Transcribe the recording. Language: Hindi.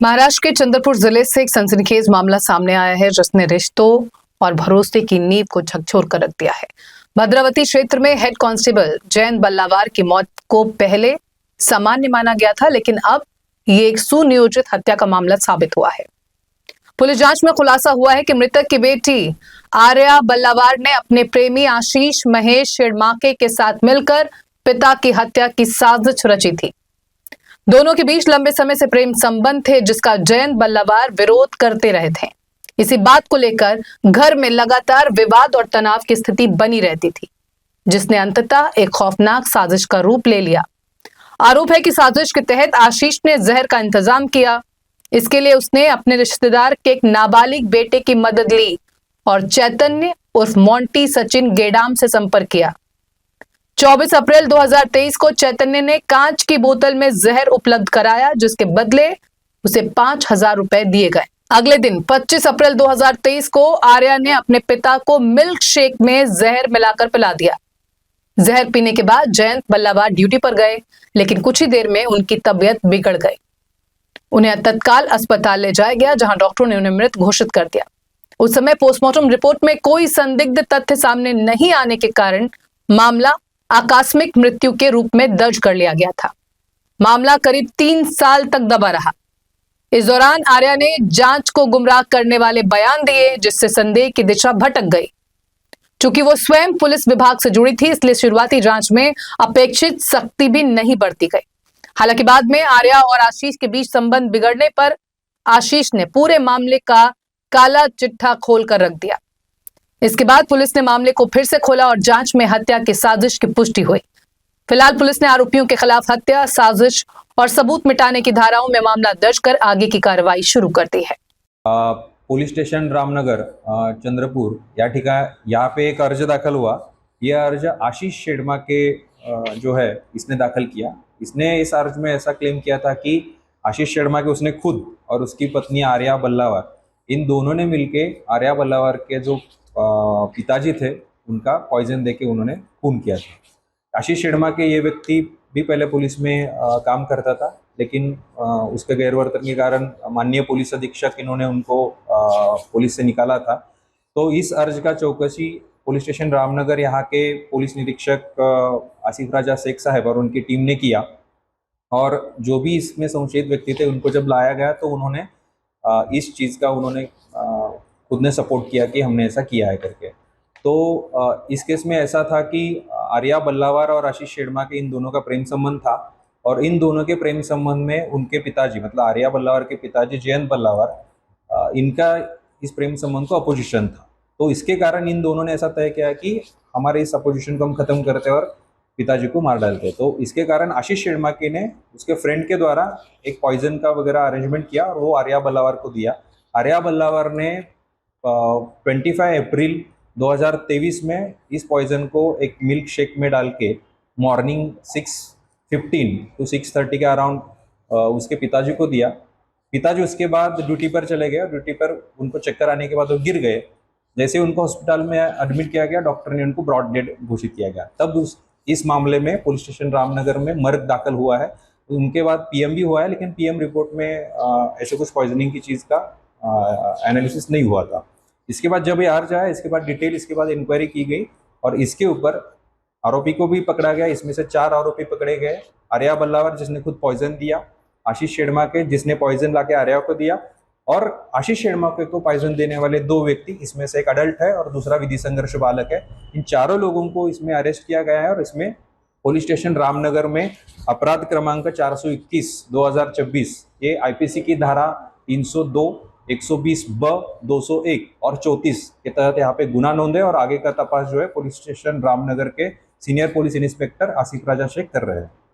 महाराष्ट्र के चंद्रपुर जिले से एक सनसनीखेज मामला सामने आया है जिसने रिश्तों और भरोसे की नींव को झकझोर कर रख दिया है। भद्रावती क्षेत्र में हेड कांस्टेबल जयंत बल्लावार की मौत को पहले सामान्य माना गया था, लेकिन अब ये एक सुनियोजित हत्या का मामला साबित हुआ है। पुलिस जांच में खुलासा हुआ है कि मृतक की बेटी आर्या बल्लावार ने अपने प्रेमी आशीष महेश शिड़माके के साथ मिलकर पिता की हत्या की साजिश रची थी। दोनों के बीच लंबे समय से प्रेम संबंध थे, जिसका जयंत बल्लावार विरोध करते रहे थे। इसी बात को लेकर घर में लगातार विवाद और तनाव की स्थिति बनी रहती थी, जिसने अंततः एक खौफनाक साजिश का रूप ले लिया। आरोप है कि साजिश के तहत आशीष ने जहर का इंतजाम किया। इसके लिए उसने अपने रिश्तेदार के एक नाबालिग बेटे की मदद ली और चैतन्य उर्फ मोंटी सचिन गेडाम से संपर्क किया। 24 अप्रैल 2023 को चैतन्य ने कांच की बोतल में जहर उपलब्ध कराया, जिसके बदले उसे 5,000 रुपए दिए गए। अगले दिन 25 अप्रैल 2023 को आर्या ने अपने पिता को मिल्क शेक में जहर मिलाकर पिला दिया। जहर पीने के बाद जयंत बल्लावार ड्यूटी पर गए, लेकिन कुछ ही देर में उनकी तबीयत बिगड़ गई। उन्हें तत्काल अस्पताल ले जाया गया, जहां डॉक्टरों ने उन्हें मृत घोषित कर दिया। उस समय पोस्टमार्टम रिपोर्ट में कोई संदिग्ध तथ्य सामने नहीं आने के कारण मामला आकस्मिक मृत्यु के रूप में दर्ज कर लिया गया था। मामला करीब 3 साल तक दबा रहा। इस दौरान आर्या ने जांच को गुमराह करने वाले बयान दिए, जिससे संदेह की दिशा भटक गई। चूंकि वो स्वयं पुलिस विभाग से जुड़ी थी, इसलिए शुरुआती जांच में अपेक्षित सख्ती भी नहीं बरती गई। हालांकि बाद में आर्या और आशीष के बीच संबंध बिगड़ने पर आशीष ने पूरे मामले का काला चिट्ठा खोलकर रख दिया। इसके बाद पुलिस ने मामले को फिर से खोला और जांच में हत्या की साजिश की पुष्टि हुई। फिलहाल पुलिस ने आरोपियों के खिलाफ हत्या, साजिश और सबूत मिटाने की धाराओं में मामला दर्ज कर आगे की कार्रवाई शुरू कर दी है। पोलीस स्टेशन रामनगर चंद्रपुर यहाँ पे एक अर्ज दाखल हुआ। यह अर्ज आशीष शिड़माके जो है इसने दाखल किया। इसने इस अर्ज में ऐसा क्लेम किया था कि आशीष शिड़माके उसने खुद और उसकी पत्नी आर्या बल्लावार, इन दोनों ने मिलके आर्या बल्लावार के जो पिताजी थे उनका पॉइजन देके उन्होंने खून किया था। आशीष शिड़माके ये व्यक्ति भी पहले पुलिस में काम करता था, लेकिन उसके गैरवर्तन के कारण माननीय पुलिस अधीक्षक इन्होंने उनको पुलिस से निकाला था। तो इस अर्ज का चौकसी पुलिस स्टेशन रामनगर यहाँ के पुलिस निरीक्षक आसिफ राजा शेख साहब और उनकी टीम ने किया, और जो भी इसमें संशयित व्यक्ति थे उनको जब लाया गया तो उन्होंने इस चीज़ का उन्होंने खुद ने सपोर्ट किया कि हमने ऐसा किया है करके। तो इस केस में ऐसा था कि आर्या बल्लावार और आशीष शिड़माके इन दोनों का प्रेम संबंध था, और इन दोनों के प्रेम संबंध में उनके पिताजी मतलब आर्या बल्लावार के पिताजी जयंत बल्लावार, इनका इस प्रेम संबंध को अपोजिशन था। तो इसके कारण इन दोनों ने ऐसा तय किया कि हमारे इस अपोजिशन को हम खत्म करते और पिताजी को मार डालते। तो इसके कारण आशीष शिड़माके ने उसके फ्रेंड के द्वारा एक पॉइजन का वगैरह अरेंजमेंट किया और वो आर्या बल्लावार को दिया। आर्या बल्लावार ने 25 अप्रैल 2023 में इस पॉइजन को एक मिल्क शेक में डाल के मॉर्निंग 6:15 to 6:30 के अराउंड उसके पिताजी को दिया। पिताजी उसके बाद ड्यूटी पर चले गए। ड्यूटी पर उनको चक्कर आने के बाद वो गिर गए। जैसे उनको हॉस्पिटल में एडमिट किया गया, डॉक्टर ने उनको ब्रॉड डेड घोषित किया गया। तब इस मामले में पुलिस स्टेशन रामनगर में मर्ग दाखिल हुआ है। उनके बाद पीएम भी हुआ है, लेकिन पीएम रिपोर्ट में ऐसे कुछ पॉइजनिंग की चीज़ का एनालिसिस नहीं हुआ था। इसके बाद जब ये अर्ज आया, इसके बाद डिटेल इसके बाद इंक्वायरी की गई और इसके ऊपर आरोपी को भी पकड़ा गया। इसमें से 4 आरोपी पकड़े गए। आर्या बल्लावार जिसने खुद पॉइजन दिया, आशीष शिड़माके जिसने पॉइजन लाके आर्या को दिया, और आशीष शिड़माके को पॉइजन देने वाले 2 व्यक्ति, इसमें से एक अडल्ट है और दूसरा विधि संघर्ष बालक है। इन चारों लोगों को इसमें अरेस्ट किया गया है और इसमें पुलिस स्टेशन रामनगर में अपराध क्रमांक 421/2024 ये आईपीसी की धारा 302, 120(ब), 201 और 34 के तहत यहाँ पे गुना नोंद है, और आगे का तपास जो है पुलिस स्टेशन रामनगर के सीनियर पुलिस इंस्पेक्टर आसिफ राजा शेख कर रहे हैं।